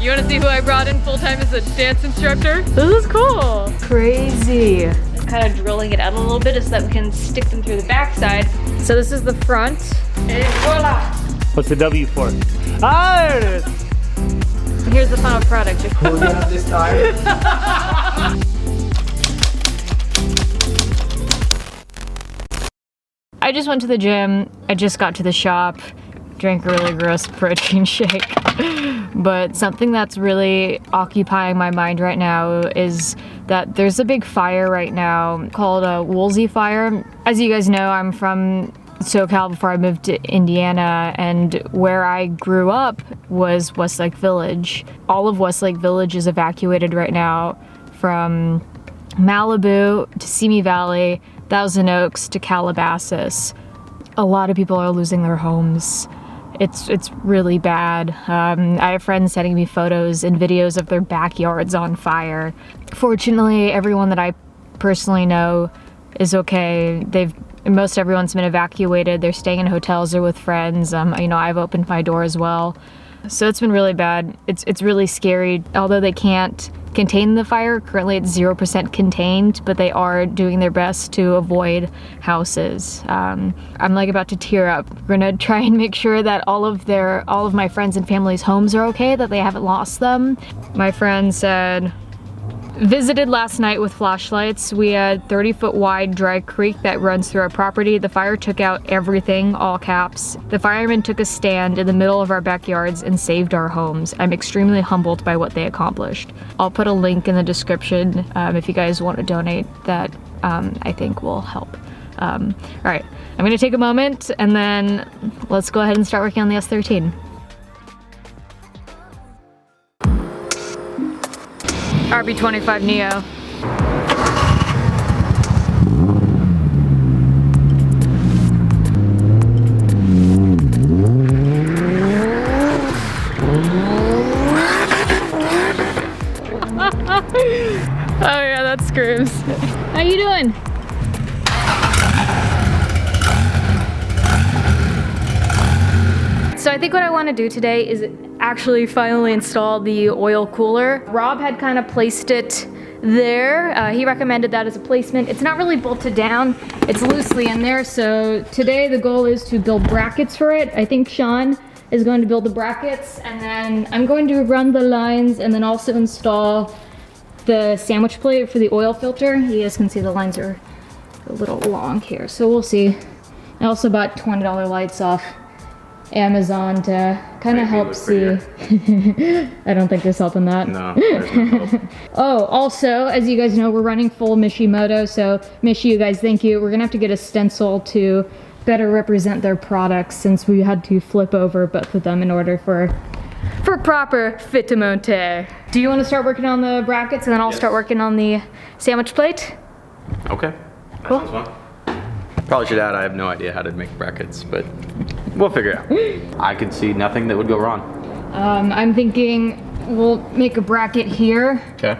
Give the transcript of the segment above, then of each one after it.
You wanna see who I brought in full-time as a dance instructor? This is cool. Crazy. Kind of drilling it out a little bit so that we can stick them through the backside. So this is the front. And voila! What's the W for? Ah, there it is. Here's the final product. Pulling out this tire. I just went to the gym. I just got to the shop. Drank a really gross protein shake. But something that's really occupying my mind right now is that there's a big fire right now called a Woolsey fire. As you guys know, I'm from SoCal before I moved to Indiana, and where I grew up was Westlake Village. All of Westlake Village is evacuated right now, from Malibu to Simi Valley, Thousand Oaks to Calabasas. A lot of people are losing their homes. It's really bad. I have friends sending me photos and videos of their backyards on fire. Fortunately, everyone that I personally know is okay. Most everyone's been evacuated. They're staying in hotels or with friends. You know, I've opened my door as well. So it's been really bad. It's really scary. Although they can't contain the fire, currently it's 0% contained, but they are doing their best to avoid houses. I'm like about to tear up. We're gonna try and make sure that all of my friends and family's homes are okay, that they haven't lost them. My friend said, visited last night with flashlights. We had 30-foot wide dry creek that runs through our property. The fire took out everything, all caps. The firemen took a stand in the middle of our backyards and saved our homes. I'm extremely humbled by what they accomplished. I'll put a link in the description if you guys want to donate. That I think will help. All right, I'm gonna take a moment and then let's go ahead and start working on the S13. RB25 Neo. Oh yeah, that screams. How you doing? So I think what I want to do today is actually finally install the oil cooler. Rob had kind of placed it there. He recommended that as a placement. It's not really bolted down. It's loosely in there. So today the goal is to build brackets for it. I think Sean is going to build the brackets, and then I'm going to run the lines and then also install the sandwich plate for the oil filter. You guys can see the lines are a little long here, so we'll see. I also bought $20 lights off Amazon to kind of help see. I don't think there's helping that. No, there's no help. Oh, also, as you guys know, we're running full Mishimoto, so Mishi, you guys, thank you. We're gonna have to get a stencil to better represent their products, since we had to flip over both of them in order for proper fittimonte. Do you want to start working on the brackets and then I'll start working on the sandwich plate? Okay. Cool. That sounds fun. Probably should add, I have no idea how to make brackets, but we'll figure it out. I could see nothing that would go wrong. I'm thinking we'll make a bracket here. Okay.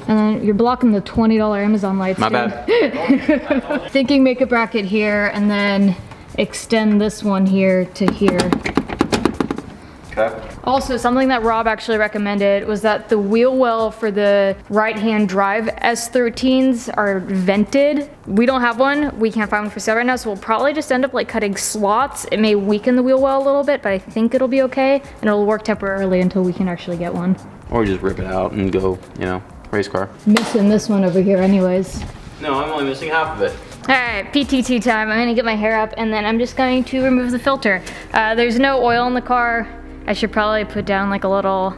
And then you're blocking the $20 Amazon lights. My bad. Thinking make a bracket here and then extend this one here to here. Okay. Also, something that Rob actually recommended was that the wheel well for the right-hand drive S13s are vented. We don't have one. We can't find one for sale right now, so we'll probably just end up like cutting slots. It may weaken the wheel well a little bit, but I think it'll be okay, and it'll work temporarily until we can actually get one. Or just rip it out and go, you know, race car. Missing this one over here anyways. No, I'm only missing half of it. All right, PTT time. I'm gonna get my hair up and then I'm just going to remove the filter. There's no oil in the car. I should probably put down like a little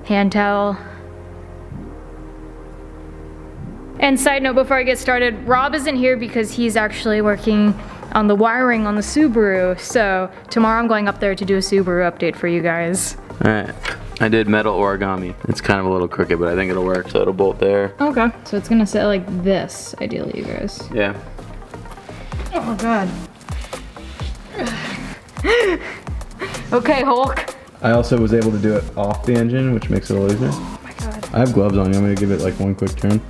hand towel. And side note before I get started, Rob isn't here because he's actually working on the wiring on the Subaru. So tomorrow I'm going up there to do a Subaru update for you guys. All right, I did metal origami. It's kind of a little crooked, but I think it'll work, so it'll bolt there. Okay. So it's gonna sit like this, ideally, you guys. Yeah. Oh God. Okay, Hulk. I also was able to do it off the engine, which makes it a little easier. Oh my God. I have gloves on. You want me to give it like one quick turn?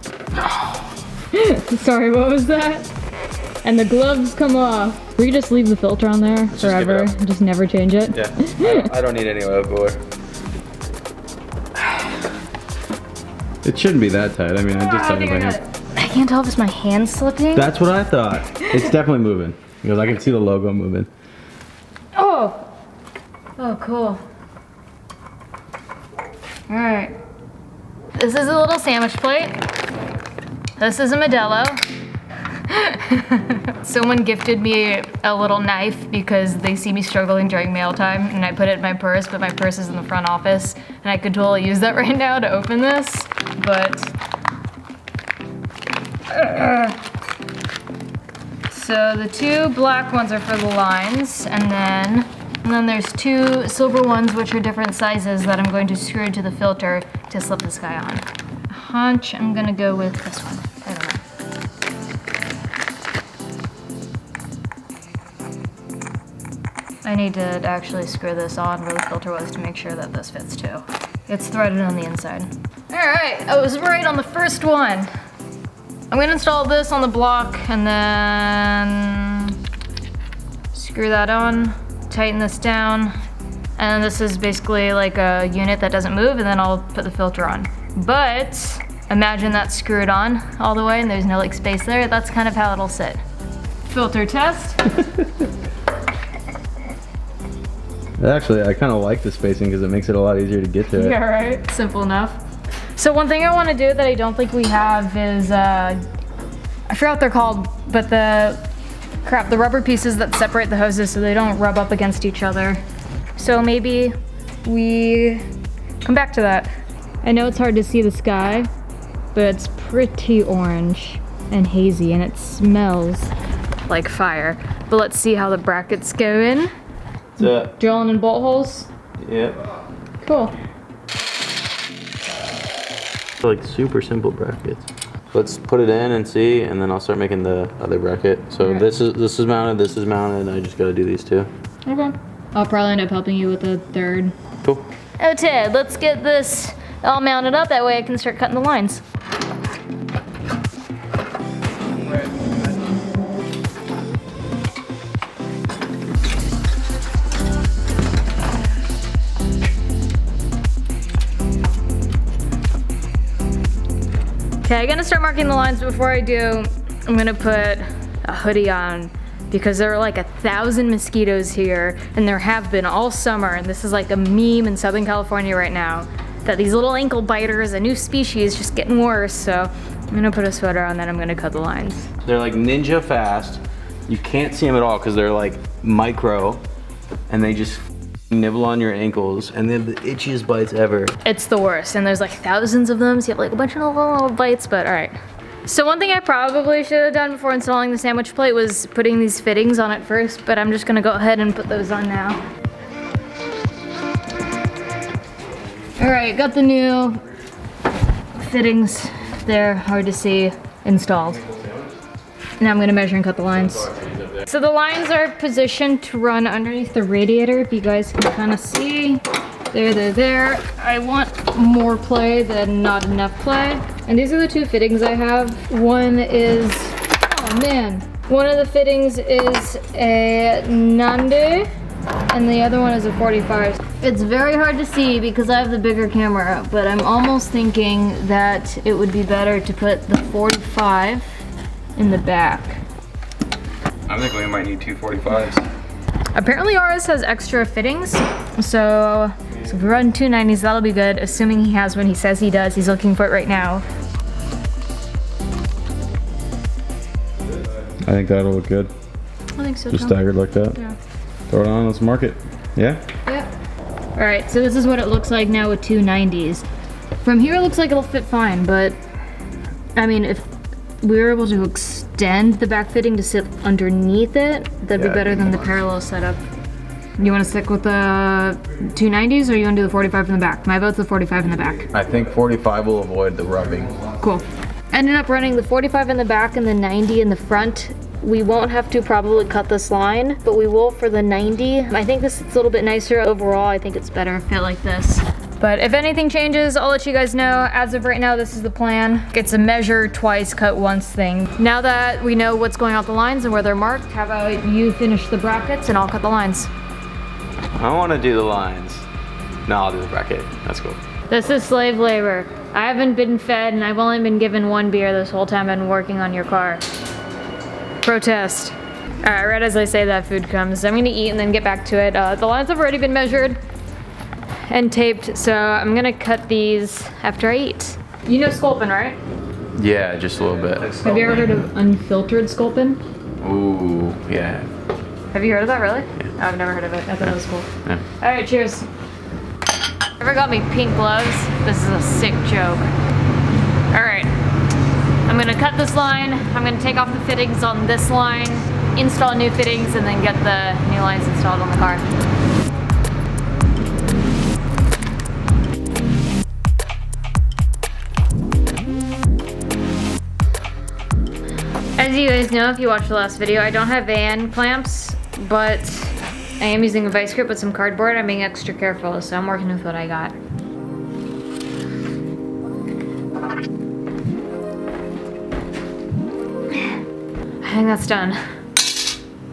Sorry, what was that? And the gloves come off. We just leave the filter on there forever. just give it up. Just never change it. Yeah, I don't need any oil cooler. It shouldn't be that tight. I mean, I just tightened it by hand. I can't tell if it's my hand slipping. That's what I thought. It's definitely moving. Because I can see the logo moving. Oh! Oh, cool. Alright. This is a little sandwich plate. This is a Modelo. Someone gifted me a little knife because they see me struggling during mealtime, and I put it in my purse, but my purse is in the front office, and I could totally use that right now to open this, but... So the two black ones are for the lines, and then there's two silver ones which are different sizes that I'm going to screw into the filter to slip this guy on. A hunch, I'm gonna go with this one. I don't know. I need to actually screw this on where the filter was to make sure that this fits too. It's threaded on the inside. Alright, I was right on the first one. I'm gonna install this on the block and then screw that on, tighten this down, and this is basically like a unit that doesn't move, and then I'll put the filter on. But imagine that's screwed on all the way and there's no like space there. That's kind of how it'll sit. Filter test. Actually, I kind of like the spacing because it makes it a lot easier to get to it. Yeah, right. Simple enough. So one thing I want to do that I don't think we have is, I forgot what they're called, but the rubber pieces that separate the hoses so they don't rub up against each other. So maybe we come back to that. I know it's hard to see the sky, but it's pretty orange and hazy and it smells like fire. But let's see how the brackets go in. Drilling in bolt holes? Yep. Cool. Like super simple brackets. Let's put it in and see, and then I'll start making the other bracket. So Alright. this is mounted, this is mounted, and I just gotta do these two. Okay. I'll probably end up helping you with the third. Cool. Oh Ted, let's get this all mounted up, that way I can start cutting the lines. Okay, I'm gonna start marking the lines, but before I do, I'm gonna put a hoodie on because there are like 1,000 mosquitoes here, and there have been all summer, and this is like a meme in Southern California right now, that these little ankle biters, a new species, just getting worse, so I'm gonna put a sweater on, then I'm gonna cut the lines. They're like ninja fast. You can't see them at all because they're like micro, and they just nibble on your ankles, and they have the itchiest bites ever. It's the worst, and there's like thousands of them, so you have like a bunch of little bites, but all right. So one thing I probably should have done before installing the sandwich plate was putting these fittings on it first, but I'm just gonna go ahead and put those on now. All right, got the new fittings there, hard to see, installed. Now I'm gonna measure and cut the lines. So the lines are positioned to run underneath the radiator, if you guys can kind of see. There. I want more play than not enough play. And these are the two fittings I have. One is, oh man. One of the fittings is a 90, and the other one is a 45. It's very hard to see because I have the bigger camera, but I'm almost thinking that it would be better to put the 45 in the back. I think we might need two 45s. Apparently ours has extra fittings, so if we run two 90s, that'll be good, assuming he has one. He says he does. He's looking for it right now. I think that'll look good. I think so Just too. staggered like that. Yeah. Throw it on, let's mark it. Yeah? Yep. All right, so this is what it looks like now with two 90s. From here, it looks like it'll fit fine, but I mean, if we were able to extend the back fitting to sit underneath it, that'd be better than the parallel setup. You want to stick with the two 90s, or you want to do the 45 in the back? My vote's the 45 in the back. I think 45 will avoid the rubbing. Cool. Ended up running the 45 in the back and the 90 in the front. We won't have to probably cut this line, but we will for the 90. I think this is a little bit nicer overall. I think it's better fit like this. But if anything changes, I'll let you guys know. As of right now, this is the plan. It's a measure twice, cut once thing. Now that we know what's going on the lines and where they're marked, how about you finish the brackets and I'll cut the lines. I want to do the lines. No, I'll do the bracket. That's cool. This is slave labor. I haven't been fed and I've only been given 1 beer this whole time I've been working on your car. Protest. Alright, right as I say that, food comes. I'm gonna eat and then get back to it. The lines have already been measured and taped, so I'm gonna cut these after I eat. You know Sculpin, right? Yeah, just a little bit. Have you ever heard of unfiltered Sculpin? Ooh, yeah. Have you heard of that, really? Yeah. Oh, I've never heard of it. I thought it was cool. Yeah. Alright, cheers. Ever got me pink gloves? This is a sick joke. Alright. I'm gonna cut this line. I'm gonna take off the fittings on this line, install new fittings, and then get the new lines installed on the car. As you guys know, if you watched the last video, I don't have van clamps, but I am using a vice grip with some cardboard. I'm being extra careful, so I'm working with what I got. I think that's done.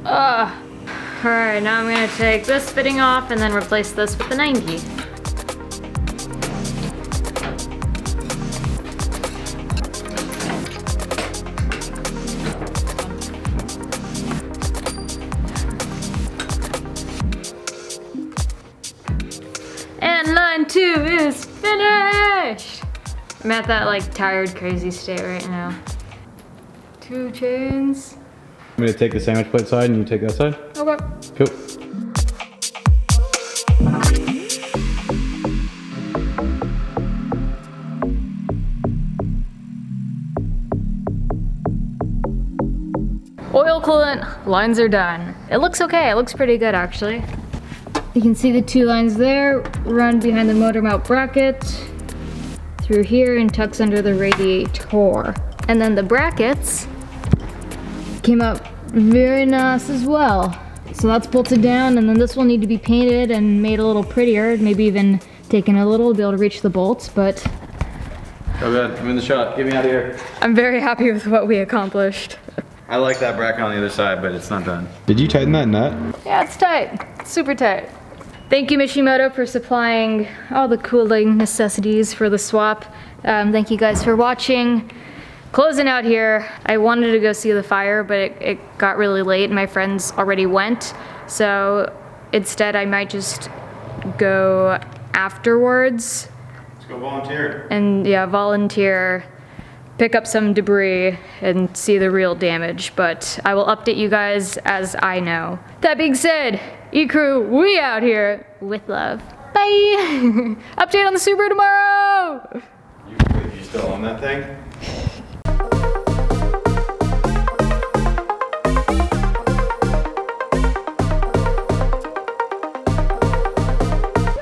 Alright, now I'm gonna take this fitting off and then replace this with the 90. And line 2 is finished! I'm at that like tired, crazy state right now. 2 chains. I'm gonna take the sandwich plate side and you take that side? Okay. Cool. Oil coolant, lines are done. It looks okay, it looks pretty good actually. You can see the 2 lines there, run behind the motor mount bracket, through here and tucks under the radiator. And then the brackets came up very nice as well. So that's bolted down, and then this will need to be painted and made a little prettier, maybe even taken a little to be able to reach the bolts, but Oh good, I'm in the shot. Get me out of here. I'm very happy with what we accomplished. I like that bracket on the other side, but it's not done. Did you tighten that nut? Yeah, it's tight. It's super tight. Thank you, Mishimoto, for supplying all the cooling necessities for the swap. Thank you guys for watching. Closing out here, I wanted to go see the fire, but it got really late and my friends already went. So instead, I might just go afterwards. Let's go volunteer. And yeah, volunteer, pick up some debris and see the real damage, but I will update you guys as I know. That being said, E-Crew, we out here with love. Bye! Update on the Subaru tomorrow! You still on that thing?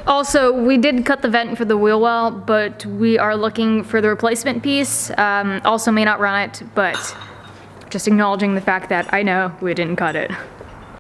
Also, we did cut the vent for the wheel well, but we are looking for the replacement piece. Also may not run it, but just acknowledging the fact that I know we didn't cut it.